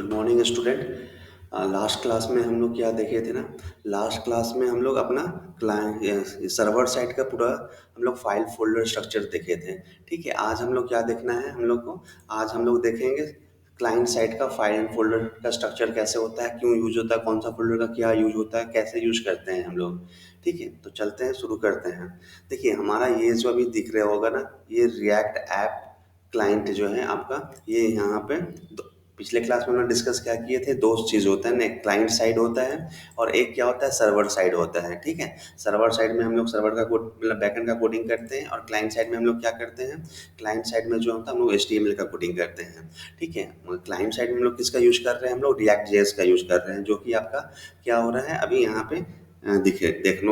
Good morning student. Last class में हम लोग क्या देखे थे ना। लास्ट क्लास में हम लोग अपना क्लाइंट सर्वर साइड का पूरा हम लोग फाइल फोल्डर स्ट्रक्चर देखे थे। ठीक है, आज हम लोग क्या देखना है हम लोग को। आज हम लोग देखेंगे क्लाइंट साइड का फाइल एंड फोल्डर का स्ट्रक्चर कैसे होता है, क्यों यूज होता है, कौन सा फोल्डर का क्या यूज होता है, कैसे यूज करते हैं हम लोग। ठीक है, तो चलते हैं, शुरू करते हैं। देखिए हमारा ये जो अभी दिख रहा होगा ना, ये रिएक्ट ऐप क्लाइंट जो है आपका, ये यहाँ पे पिछले क्लास में हमने डिस्कस क्या किए थे, दो चीज़ होता है ना, एक क्लाइंट साइड होता है और एक क्या होता है, सर्वर साइड होता है। ठीक है, सर्वर साइड में हम लोग सर्वर का कोड मतलब बैकएंड का कोडिंग करते हैं, और क्लाइंट साइड में हम लोग क्या करते हैं, क्लाइंट साइड में जो होता है हम लोग HTML का कोडिंग करते हैं। ठीक है, क्लाइंट साइड में हम लोग किसका यूज कर रहे हैं, हम लोग रिएक्ट जेएस का यूज कर रहे हैं, जो कि आपका क्या हो रहा है अभी यहाँ पे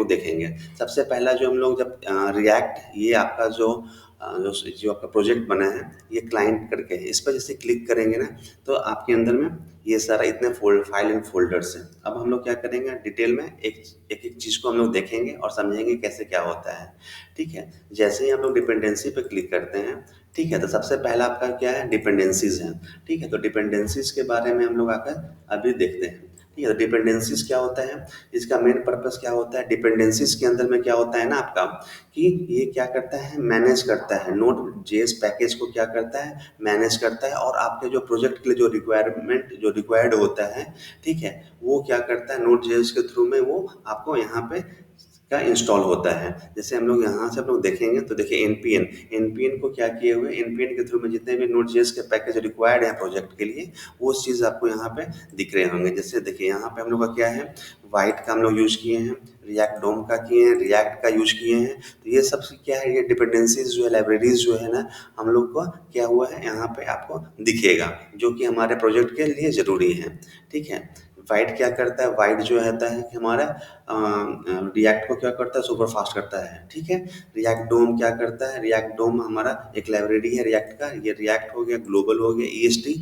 देखेंगे। सबसे पहला जो हम लोग जब रिएक्ट, ये आपका जो आपका प्रोजेक्ट बना है, ये क्लाइंट करके है, इस पर जैसे क्लिक करेंगे ना, तो आपके अंदर में ये सारा इतने फाइल एंड फोल्डर्स हैं। अब हम लोग क्या करेंगे, डिटेल में एक एक एक चीज़ को हम लोग देखेंगे और समझेंगे कैसे क्या होता है। ठीक है, जैसे ही हम लोग डिपेंडेंसी पे क्लिक करते हैं, ठीक है, तो सबसे पहला आपका क्या है, डिपेंडेंसीज है। ठीक है, तो डिपेंडेंसीज के बारे में हम लोग आकर अभी देखते हैं। ठीक है, तो डिपेंडेंसीज क्या होता है, इसका मेन पर्पस क्या होता है। डिपेंडेंसीज के अंदर में क्या होता है ना आपका, कि ये क्या करता है, मैनेज करता है, नोड जेएस पैकेज को क्या करता है, मैनेज करता है, और आपके जो प्रोजेक्ट के लिए जो रिक्वायर्ड होता है, ठीक है, वो क्या करता है, नोड जेएस के थ्रू में वो आपको यहाँ पे का इंस्टॉल होता है। जैसे हम लोग यहाँ से हम लोग देखेंगे, तो देखिए एनपीएन को क्या किए हुए, एनपीएन के थ्रू में जितने भी नोड जेएस के पैकेज रिक्वायर्ड है प्रोजेक्ट के लिए, वो चीज़ आपको यहाँ पे दिख रहे होंगे। जैसे देखिए यहाँ पे हम लोग का क्या है, वाइट का हम लोग यूज किए हैं, रिएक्ट डोम का किए हैं, रिएक्ट का यूज किए हैं। तो ये सब क्या है, ये डिपेंडेंसीज जो है, लाइब्रेरीज जो है ना, हम लोग को क्या हुआ है यहाँ पे आपको दिखेगा, जो कि हमारे प्रोजेक्ट के लिए ज़रूरी है। ठीक है, वाइट क्या करता है, वाइट जो रहता है कि हमारा रिएक्ट को क्या करता है, सुपर फास्ट करता है। ठीक है, रिएक्ट डोम क्या करता है, रिएक्ट डोम हमारा एक लाइब्रेरी है रिएक्ट का, ये रिएक्ट हो गया, ग्लोबल हो गया, EST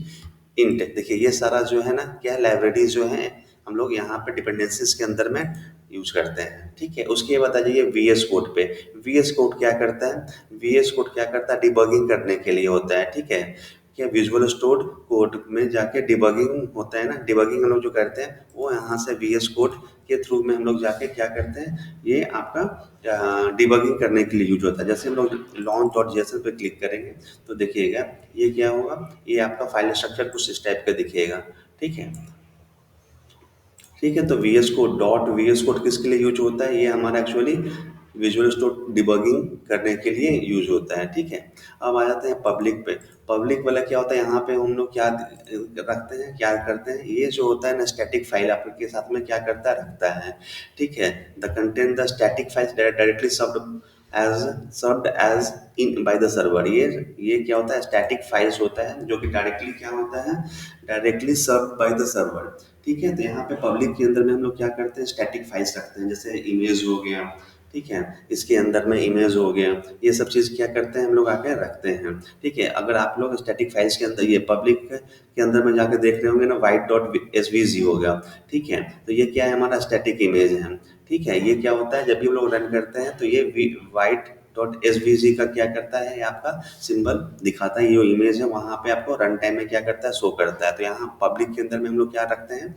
इंट। देखिए ये सारा जो है ना क्या है, लाइब्रेरीज जो है हम लोग यहाँ पे डिपेंडेंसीज के अंदर में यूज करते हैं। ठीक है, उसके बाद आ जाइए VS कोड पे। VS कोड क्या करता है, VS कोड क्या करता है, डिबगिंग करने के लिए होता है। ठीक है, क्या विजुअल स्टूडियो कोड में जाके डिबगिंग होता है ना, डिबगिंग हम लोग जो करते हैं वो यहाँ से VS कोड के थ्रू में हम लोग जाके क्या करते हैं, ये आपका डिबगिंग करने के लिए यूज होता है। जैसे हम लोग launch.json पे क्लिक करेंगे, तो देखिएगा ये क्या होगा, ये आपका फाइल स्ट्रक्चर कुछ इस टाइप का दिखेगा। ठीक है, ठीक है, तो VS कोड किसके लिए यूज होता है, ये हमारा एक्चुअली विजुअल स्टूडियो डिबगिंग करने के लिए यूज होता है। ठीक है, अब आ जाते हैं पब्लिक पे। पब्लिक वाला क्या होता है, यहाँ पे हम लोग क्या रखते हैं, क्या करते हैं, ये जो होता है ना स्टैटिक फाइल आपके साथ में क्या करता है, रखता है। ठीक है, the content the static files directly served as in by the server. ये क्या होता है, स्टैटिक फाइल्स होता है, जो कि डायरेक्टली क्या होता है, directly served bye the server. ठीक है, तो यहाँ पे पब्लिक के अंदर में हम लोग क्या करते हैं, स्टैटिक फाइल्स रखते हैं, जैसे इमेज हो गया। ठीक है, इसके अंदर में इमेज हो गया, ये सब चीज़ क्या करते हैं हम लोग आके रखते हैं। ठीक है, अगर आप लोग स्टैटिक फाइल्स के अंदर, ये पब्लिक के अंदर में जाके देख रहे होंगे ना, white.svg होगा। ठीक है, तो ये क्या है, हमारा स्टैटिक इमेज है। ठीक है, ये क्या होता है, जब भी हम लोग रन करते हैं तो ये white.svg का क्या करता है, ये आपका सिंबल दिखाता है, ये जो इमेज है वहाँ पे आपको रन टाइम में क्या करता है, शो करता है। तो यहाँ पब्लिक के अंदर में हम लोग क्या रखते हैं,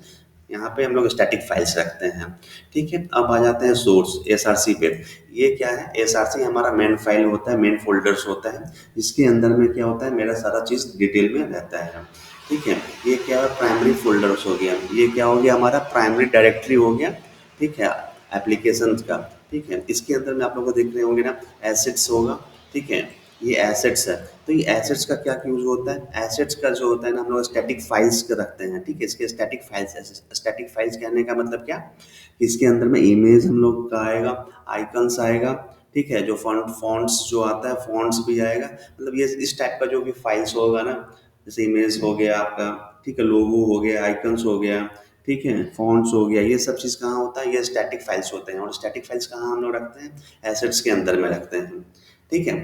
यहाँ पे हम लोग स्टैटिक फाइल्स रखते हैं। ठीक है, अब आ जाते हैं सोर्स SRC पे। ये क्या है, SRC हमारा मेन फाइल होता है, मेन फोल्डर्स होता है, इसके अंदर में क्या होता है, मेरा सारा चीज़ डिटेल में रहता है। ठीक है, ये क्या है, प्राइमरी फोल्डर्स हो गया, ये क्या हो गया, हमारा प्राइमरी डायरेक्टरी हो गया। ठीक है, एप्लीकेशंस का। ठीक है, इसके अंदर में आप लोग को देख रहे होंगे ना, एसेट्स होगा। ठीक है, ये एसेट्स है, तो ये एसेट्स का क्या यूज होता है, एसेट्स का जो होता है ना, हम लोग स्टैटिक फाइल्स का रखते हैं। ठीक है, इसके स्टैटिक फाइल्स कहने का मतलब क्या, कि इसके अंदर में इमेज हम लोग का आएगा, आइकन्स आएगा। ठीक है, जो फॉन्ट्स जो आता है, फॉन्ट्स भी आएगा, मतलब ये इस टाइप का जो भी फाइल्स होगा ना, जैसे इमेज हो गया आपका, ठीक है, लोगो हो गया, आइकन्स हो गया, ठीक है, फॉन्ट्स हो गया, ये सब चीज़ कहाँ होता है, ये स्टैटिक फाइल्स होते हैं। और स्टैटिक फाइल्स कहाँ हम लोग रखते हैं, एसेट्स के अंदर में रखते हैं। ठीक है,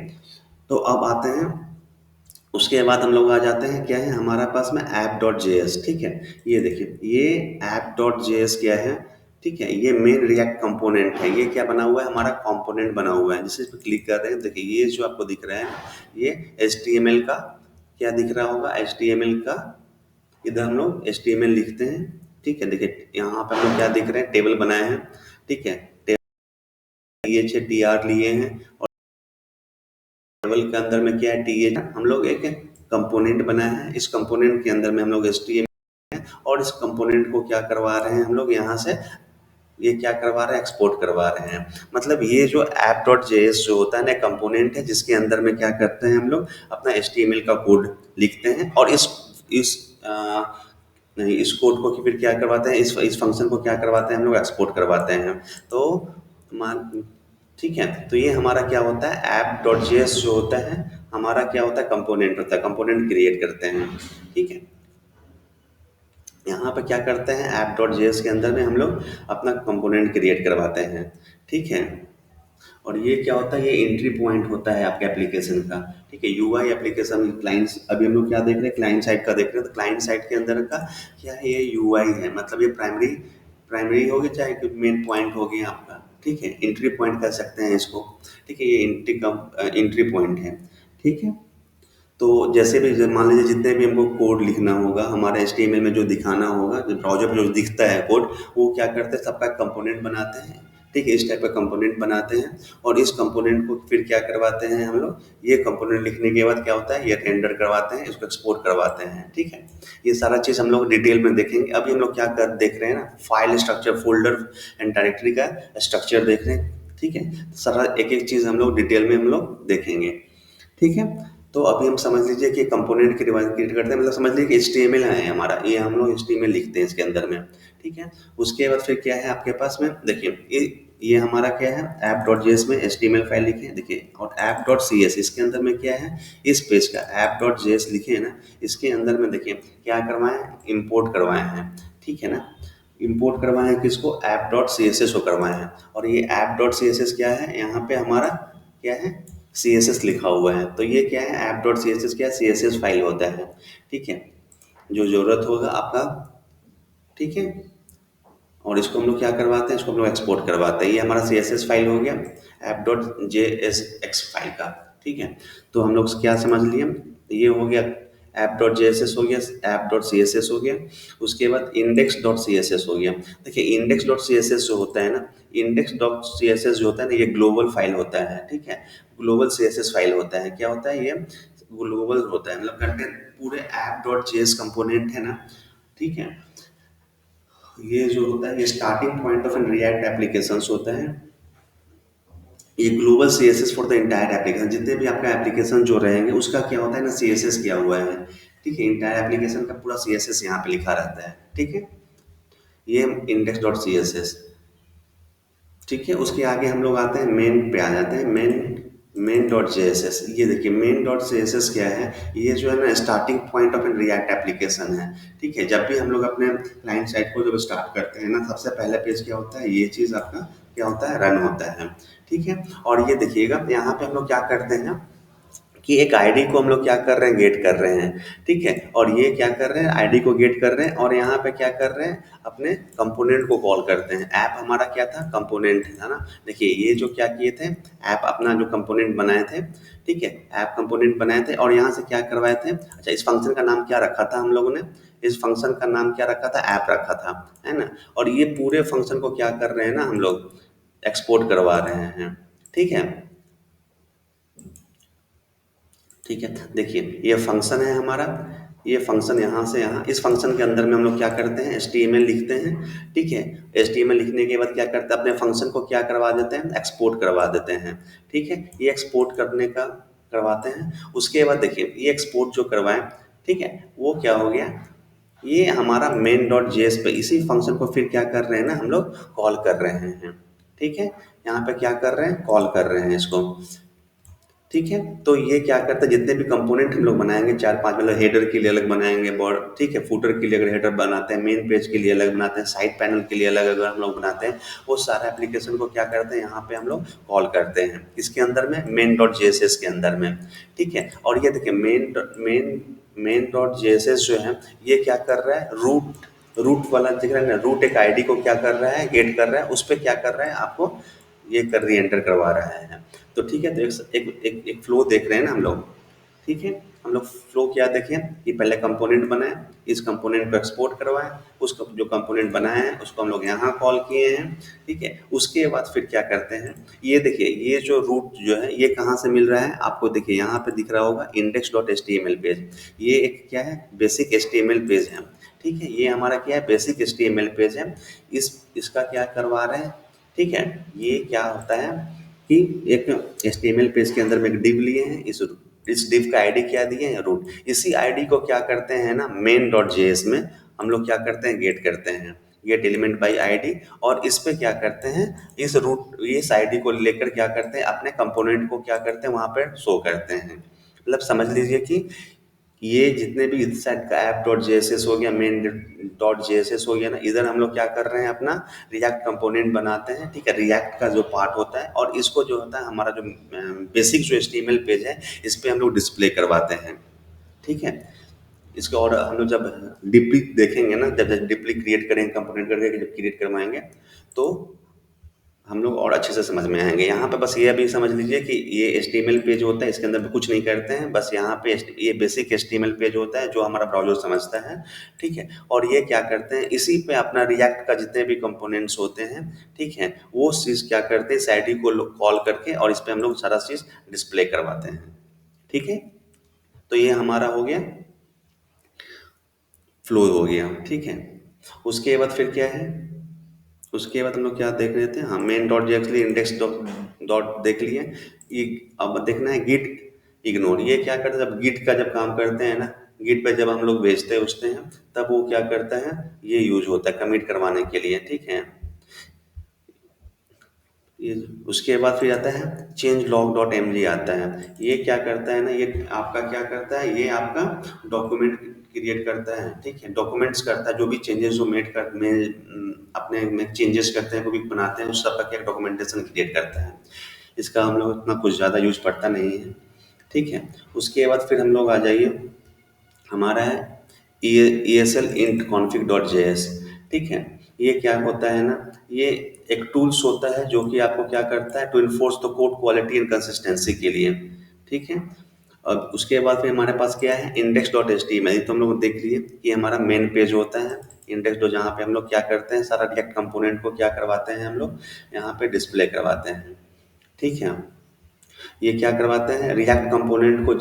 तो अब आते हैं, उसके बाद हम लोग आ जाते हैं, क्या है हमारा पास में app.js। ठीक है, ये देखिए, ये app.js क्या है, ठीक है, ये मेन रिएक्ट कंपोनेंट है। ये क्या बना हुआ है, हमारा कंपोनेंट बना हुआ है। जिसे इस पर क्लिक कर रहे हैं, देखिए ये जो आपको दिख रहा है, ये HTML का क्या दिख रहा होगा, HTML का इधर हम लोग HTML लिखते हैं। ठीक है, देखिए यहाँ पे हम लोग क्या दिख रहे हैं, टेबल बनाए हैं। ठीक है, टेबल टी आर लिए हैं और टेबल के अंदर में क्या है, टी हम लोग एक कंपोनेंट बनाए हैं। इस कंपोनेंट के अंदर में हम लोग HTML और इस कंपोनेंट को क्या करवा रहे हैं हम लोग यहाँ से, ये क्या करवा रहे हैं, एक्सपोर्ट करवा रहे हैं। मतलब ये जो ऐप डॉट जेएस जो होता है ना, कंपोनेंट है जिसके अंदर में क्या करते हैं हम लोग अपना HTML का कोड लिखते हैं और इस आ, नहीं, इस कोड को फिर क्या करवाते हैं, इस फंक्शन को क्या करवाते हैं हम लोग, एक्सपोर्ट करवाते हैं। तो मान ठीक है, तो ये हमारा क्या होता है, ऐप डॉट जेएस जो होता है हमारा क्या होता है, कंपोनेंट होता है, कंपोनेंट क्रिएट करते हैं। ठीक है, यहाँ पे क्या करते हैं, ऐप डॉट जेएस के अंदर में हम लोग अपना कंपोनेंट क्रिएट करवाते हैं। ठीक है, और ये क्या होता है, ये एंट्री पॉइंट होता है आपके एप्लीकेशन का। ठीक है, यूआई एप्लीकेशन क्लाइंट्स, अभी हम लोग क्या देख रहे हैं, क्लाइंट साइड का देख रहे हैं। तो क्लाइंट साइड के अंदर का क्या है, ये यूआई है। मतलब ये प्राइमरी प्राइमरी होगी, चाहे मेन पॉइंट हो गया आपका। ठीक है, एंट्री पॉइंट कह सकते हैं इसको। ठीक है, ये एंट्री पॉइंट है। ठीक है, तो जैसे भी मान लीजिए जितने भी हमको कोड लिखना होगा, हमारे HTML में जो दिखाना होगा, जो ब्राउज़र पे जो दिखता है कोड, वो क्या करते हैं, सबका कंपोनेंट बनाते हैं। ठीक है, इस टाइप का कंपोनेंट बनाते हैं और इस कंपोनेंट को फिर क्या करवाते हैं हम लोग, ये कंपोनेंट लिखने के बाद क्या होता है, ये रेंडर करवाते हैं, इसको एक्सपोर्ट करवाते हैं। ठीक है, ये सारा चीज़ हम लोग डिटेल में देखेंगे। अभी हम लोग क्या कर देख रहे हैं ना, file structure, folder and directory का स्ट्रक्चर देख रहे हैं। ठीक है, सारा एक एक चीज़ हम लोग डिटेल में हम लोग देखेंगे। ठीक है, तो अभी हम समझ लीजिए कि कंपोनेंट की डिवाइस क्रिएट करते हैं, मतलब समझ लीजिए कि HTML है हमारा, ये हम लोग HTML लिखते हैं इसके अंदर में। ठीक है, उसके बाद फिर क्या है आपके पास में, देखिए ये हमारा क्या है, ऐप डॉट जेएस में HTML फाइल लिखे हैं। देखिए, और ऐप डॉट सी एस इसके अंदर में क्या है, इस पेज का ऐप डॉट जेएस लिखे हैं ना, इसके अंदर में देखिए क्या करवाए हैं, इम्पोर्ट करवाए हैं। ठीक है ना, इम्पोर्ट करवाए हैं किसको, app dot C S S को करवाए हैं। और ये app dot C S S क्या है, यहाँ पे हमारा क्या है, CSS लिखा हुआ है। तो ये क्या है, app dot C S S क्या है, CSS फाइल होता है। ठीक है, जो ज़रूरत होगा आपका। ठीक है, और इसको हम लोग क्या करवाते हैं, इसको हम लोग एक्सपोर्ट करवाते हैं। ये हमारा CSS फाइल हो गया, ऐप डॉट JSX फाइल का। ठीक है, तो हम लोग क्या समझ लिए, ये हो गया ऐप डॉट JSS हो गया, ऐप डॉट CSS हो गया। उसके बाद इंडेक्स डॉट CSS हो गया। देखिए, इंडेक्स डॉट CSS जो होता है ना, इंडेक्स डॉट CSS जो होता है ना, ये ग्लोबल फाइल होता है। ठीक है, ग्लोबल CSS फाइल होता है। क्या होता है, ये ग्लोबल होता है, मतलब कंटेंट पूरे ऐप डॉट जेएस कंपोनेंट है ना। ठीक है, ये जो होता है, ये starting point of an React applications होता है। ये global CSS for the entire application, जितने भी आपका एप्लीकेशन जो रहेंगे उसका क्या होता है ना, CSS किया हुआ है। ठीक है, इंटायर एप्लीकेशन का पूरा CSS यहाँ पे लिखा रहता है। ठीक है, ये index dot C S S. ठीक है, उसके आगे हम लोग आते हैं, मेन पे आ जाते हैं, main dot J S S. ये देखिए, main dot J S S क्या है, ये जो है ना starting point of an React application है। ठीक है, जब भी हम लोग अपने क्लाइंट साइड को जब स्टार्ट करते हैं ना, सबसे पहले पेज क्या होता है, ये चीज़ आपका क्या होता है, रन होता है। ठीक है, और ये देखिएगा यहाँ पे हम लोग क्या करते हैं कि एक आईडी को हम लोग क्या कर रहे हैं, गेट कर रहे हैं। ठीक है, और ये क्या कर रहे हैं, आईडी को गेट कर रहे हैं और यहाँ पे क्या कर रहे हैं, अपने कंपोनेंट को कॉल करते हैं। ऐप हमारा क्या था, कंपोनेंट था ना। देखिए, ये जो क्या किए थे, ऐप अपना जो कंपोनेंट बनाए थे। ठीक है, ऐप कंपोनेंट बनाए थे और यहाँ से क्या करवाए थे, अच्छा इस फंक्शन का नाम क्या रखा था हम लोगों ने, इस फंक्शन का नाम क्या रखा था, ऐप रखा था, है ना। और ये पूरे फंक्शन को क्या कर रहे हैं ना हम लोग, एक्सपोर्ट करवा रहे हैं। ठीक है, ठीक है, देखिए ये फंक्शन है हमारा, ये फंक्शन यहाँ से यहाँ, इस फंक्शन के अंदर में हम लोग क्या करते हैं, HTML लिखते हैं। ठीक है, HTML लिखने के बाद क्या करते हैं, अपने फंक्शन को क्या करवा देते हैं, एक्सपोर्ट करवा देते हैं। ठीक है, ये एक्सपोर्ट करने का करवाते हैं। उसके बाद देखिए, ये एक्सपोर्ट जो करवाएं, ठीक है, वो क्या हो गया, ये हमारा मेन डॉट जेएस पे इसी फंक्शन को फिर क्या कर रहे हैं ना हम लोग, कॉल कर रहे हैं। ठीक है, यहाँ पे क्या कर रहे हैं, कॉल कर रहे हैं इसको। ठीक है, तो ये क्या करता है, जितने भी कंपोनेंट हम लोग बनाएंगे, चार पांच, मतलब हेडर के लिए अलग बनाएंगे, बॉर्ड, ठीक है, फुटर के लिए अगर हेडर बनाते हैं, मेन पेज के लिए अलग बनाते हैं, साइड पैनल के लिए अलग अगर हम लोग बनाते हैं, वो सारा एप्लीकेशन को क्या करते हैं, यहाँ पे हम लोग कॉल करते हैं, इसके अंदर में मेन डॉट जेएसएस के अंदर में। ठीक है, और ये देखिए, मेन डॉट जेएसएस जो है, ये क्या कर रहा है, रूट वाला दिख रहा है ना, रूट एक आईडी को क्या कर रहा है, गेट कर रहा है, उस पर क्या कर रहा है, आपको ये कर री एंटर करवा रहा है। तो ठीक है, तो एक फ्लो देख रहे हैं ना हम लोग। ठीक है। हम लोग फ्लो क्या देखें कि पहले कंपोनेंट बनाए, इस कंपोनेंट को एक्सपोर्ट करवाएं, उसको जो कंपोनेंट बनाए हैं उसको हम लोग यहाँ कॉल किए हैं। ठीक है, उसके बाद फिर क्या करते हैं, ये देखिए ये जो रूट जो है ये कहाँ से मिल रहा है आपको, देखिए यहाँ पे दिख रहा होगा index dot H T M L page. ये एक क्या है, basic H T M L page है। ठीक है, ये हमारा क्या है, basic H T M L page है। इसका क्या करवा रहे हैं, ठीक है। ये क्या होता है कि एक HTML पेज के अंदर में एक div लिए हैं, इस div का आईडी क्या दिए हैं, रूट। इसी आईडी को क्या करते हैं ना, मेन डॉट जेएस में हम लोग क्या करते हैं, गेट करते हैं, गेट एलिमेंट बाई आईडी। और इस पे क्या करते हैं, इस आईडी को लेकर क्या करते हैं, अपने कंपोनेंट को क्या करते हैं वहां पर शो करते हैं। मतलब समझ लीजिए कि ये जितने भी इस साइड का ऐप डॉट जेएसएस हो गया, मेन डॉट जेएसएस हो गया ना, इधर हम लोग क्या कर रहे हैं, अपना रिएक्ट कंपोनेंट बनाते हैं। ठीक है, रिएक्ट का जो पार्ट होता है, और इसको जो होता है हमारा जो बेसिक जो एचटीएमएल पेज है, इस पे हम लोग डिस्प्ले करवाते हैं। ठीक है, इसको और हम लोग जब डीपली देखेंगे ना, जब डीपली क्रिएट करेंगे कंपोनेंट करके, जब क्रिएट करवाएंगे तो हम लोग और अच्छे से समझ में आएंगे। यहाँ पे बस ये अभी समझ लीजिए कि ये HTML पेज होता है, इसके अंदर भी कुछ नहीं करते हैं, बस यहाँ पे ये बेसिक HTML पेज होता है जो हमारा ब्राउजर समझता है। ठीक है, और ये क्या करते हैं, इसी पे अपना रिएक्ट का जितने भी कंपोनेंट्स होते हैं, ठीक है, वो चीज़ क्या करते हैं, इस आईडी को कॉल करके और इस पे हम लोग सारा चीज़ डिस्प्ले करवाते हैं। ठीक है, तो ये हमारा हो गया, फ्लो हो गया। ठीक है, उसके बाद फिर क्या है, उसके बाद हम लोग क्या देख रहे थे, हाँ मेन डॉट जेएक्सली इंडेक्स डॉट डॉट देख लिए। ये अब देखना है गिट इग्नोर, ये क्या करता है, जब गिट का जब काम करते हैं ना, गिट पे जब हम लोग भेजते उठते हैं, तब वो क्या करता है, ये यूज होता है कमिट करवाने के लिए। ठीक है, ये उसके बाद फिर आता है change log dot M G आता है। ये क्या करता है ना, ये आपका क्या करता है, ये आपका डॉक्यूमेंट क्रिएट करता है। ठीक है, डॉक्यूमेंट्स करता है, जो भी चेंजेस जो अपने में चेंजेस करते हैं, वो भी बनाते हैं, उस सब का क्या डॉक्यूमेंटेशन क्रिएट करता है। इसका हम लोग इतना कुछ ज़्यादा यूज पड़ता नहीं है। ठीक है, उसके बाद फिर हम लोग आ जाइए, हमारा है E S L int config dot J S. ठीक है, ये क्या होता है ना, ये एक टूल्स होता है जो कि आपको क्या करता है, to enforce the code quality and consistency के लिए। ठीक है, और उसके बाद फिर हमारे पास क्या है, index dot H T M L. तो हम लोग देख लिए कि हमारा मेन पेज होता है इंडेक्स, जो जहाँ पे हम लोग क्या करते हैं, सारा रिएक्ट कंपोनेंट को क्या करवाते हैं, हम लोग यहाँ पे डिस्प्ले करवाते हैं। ठीक है, ये क्या करवाते हैं, रिएक्ट कंपोनेंट को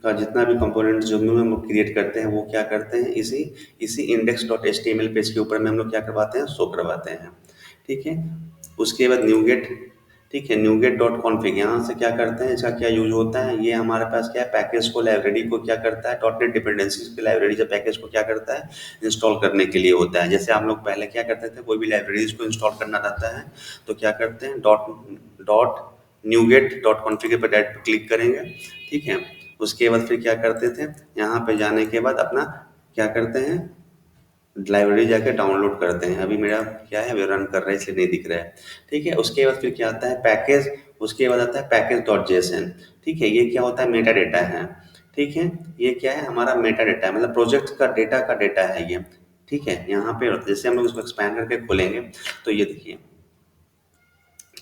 का जितना भी कंपोनेंट जो भी हम लोग क्रिएट करते हैं, वो क्या करते हैं, इसी इसी index dot H T M L page के ऊपर में हम लोग क्या करवाते हैं, शो करवाते हैं। ठीक है, उसके बाद न्यूगेट। ठीक है, न्यूगेट डॉट कॉन्फिग, यहाँ से क्या करते हैं, इसका क्या यूज होता है, ये हमारे पास क्या है, पैकेज को लाइब्रेरी को क्या करता है, डॉट नेट डिपेंडेंसीज की लाइब्रेरी जब पैकेज को क्या करता है, इंस्टॉल करने के लिए होता है। जैसे हम लोग पहले क्या करते थे, कोई भी लाइब्रेरीज को इंस्टॉल करना रहता है तो क्या करते हैं, dot dot NuGet dot configure पर डायरेक्ट क्लिक करेंगे। ठीक है, उसके बाद फिर क्या करते थे, यहाँ पे जाने के बाद अपना क्या करते हैं, लाइब्रेरी जाके डाउनलोड करते हैं। अभी मेरा क्या है, वे रन कर रहा है इसलिए नहीं दिख रहा है। ठीक है, उसके बाद फिर क्या आता है, पैकेज। उसके बाद आता है पैकेज डॉट जेएसएन। ठीक है, ये क्या होता है, मेटा डेटा है। ठीक है, ये क्या है, हमारा मेटा डेटा है, मतलब प्रोजेक्ट का डेटा है ये। ठीक है, यहाँ पे जैसे हम लोग इसको एक्सपैंड करके खोलेंगे तो ये देखिए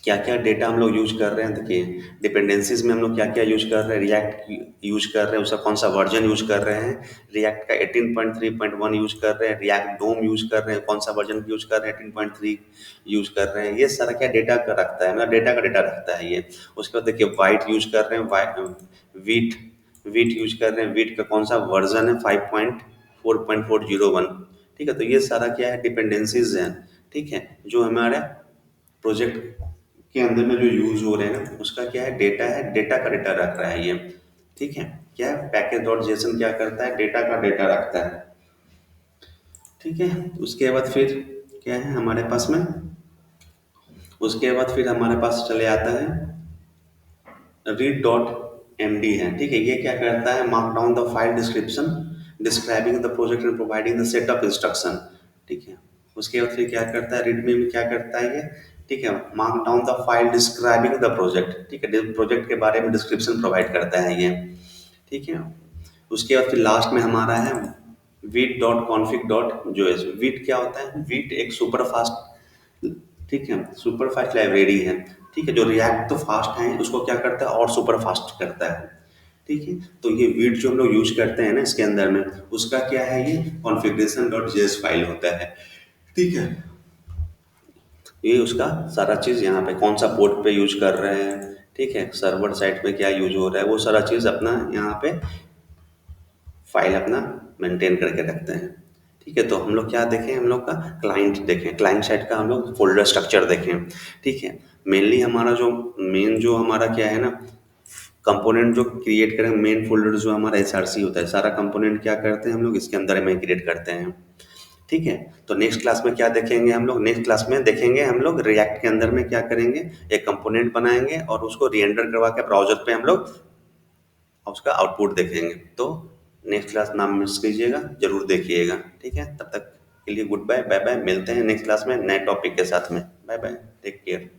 क्या क्या डेटा हम लोग यूज कर रहे हैं। देखिए डिपेंडेंसीज में हम लोग क्या क्या यूज कर रहे हैं, रिएक्ट यूज कर रहे हैं, उसका कौन सा वर्जन यूज कर रहे हैं, रिएक्ट का 18.3.1 यूज कर रहे हैं, रिएक्ट डोम यूज कर रहे हैं, कौन सा वर्जन यूज कर रहे हैं, 18.3 यूज कर रहे हैं। ये सारा क्या डेटा का रखता है, मतलब डेटा का डेटा रखता है ये। उसके बाद देखिए वाइट यूज कर रहे हैं, वीट वीट यूज कर रहे हैं, वीट का कौन सा वर्जन है, 5.4.401। ठीक है, तो ये सारा क्या है, डिपेंडेंसीज हैं। ठीक है, जो हमारे प्रोजेक्ट के अंदर में जो यूज हो रहे हैं ना, उसका क्या है, डेटा है, डेटा का डेटा रख रहा है ये। ठीक है, क्या है, पैकेज डॉट जेसन क्या करता है, डेटा का डेटा रखता है। ठीक है, उसके बाद फिर क्या है हमारे पास में, उसके बाद फिर हमारे पास चले आता है रीड डॉट एम डी है। ठीक है, ये क्या करता है, mark down the file description describing the project and providing the set of instruction. ठीक है, उसके बाद फिर क्या करता है, रीड में क्या करता है ये, ठीक है, mark down the file describing the project. ठीक है, प्रोजेक्ट के बारे में डिस्क्रिप्शन प्रोवाइड करता है ये। ठीक है, उसके बाद फिर लास्ट में हमारा है वीट डॉट कॉन्फिग डॉट जो एस। वीट क्या होता है, वीट एक सुपर फास्ट, ठीक है, सुपर फास्ट लाइब्रेरी है। ठीक है, जो रिएक्ट तो फास्ट है उसको क्या करता है और सुपर फास्ट करता है। ठीक है। तो ये विड जो हम लोग यूज करते हैं ना इसके अंदर में, उसका क्या है, ये कॉन्फ़िगरेशन डॉट जेएस फाइल होता है। ठीक है। ये उसका सारा चीज़ यहाँ पे कौन सा पोर्ट पे यूज कर रहे हैं, ठीक है, सर्वर साइड पे क्या यूज हो रहा है, वो सारा चीज़ अपना यहाँ पे फाइल अपना मेंटेन करके रखते हैं। ठीक है। तो हम लोग क्या देखें, हम लोग का क्लाइंट देखें, क्लाइंट साइड का हम लोग फोल्डर स्ट्रक्चर देखें। ठीक है। मेनली हमारा जो मेन जो हमारा क्या है ना, कंपोनेंट जो क्रिएट करें, मेन फोल्डर जो हमारा एसआरसी होता है, सारा कंपोनेंट क्या करते हैं हम लोग इसके अंदर में क्रिएट करते हैं। ठीक है। तो नेक्स्ट क्लास में क्या देखेंगे हम लोग, नेक्स्ट क्लास में देखेंगे हम लोग रिएक्ट के अंदर में क्या करेंगे, एक कंपोनेंट बनाएंगे और उसको रीएंडर करवा के ब्राउजर पे हम लोग उसका आउटपुट देखेंगे। तो नेक्स्ट क्लास नाम मिस कीजिएगा, जरूर देखिएगा। ठीक है। तब तक के लिए गुड बाय, बाय बाय, मिलते हैं नेक्स्ट क्लास में नए टॉपिक के साथ में। Bye bye, take care.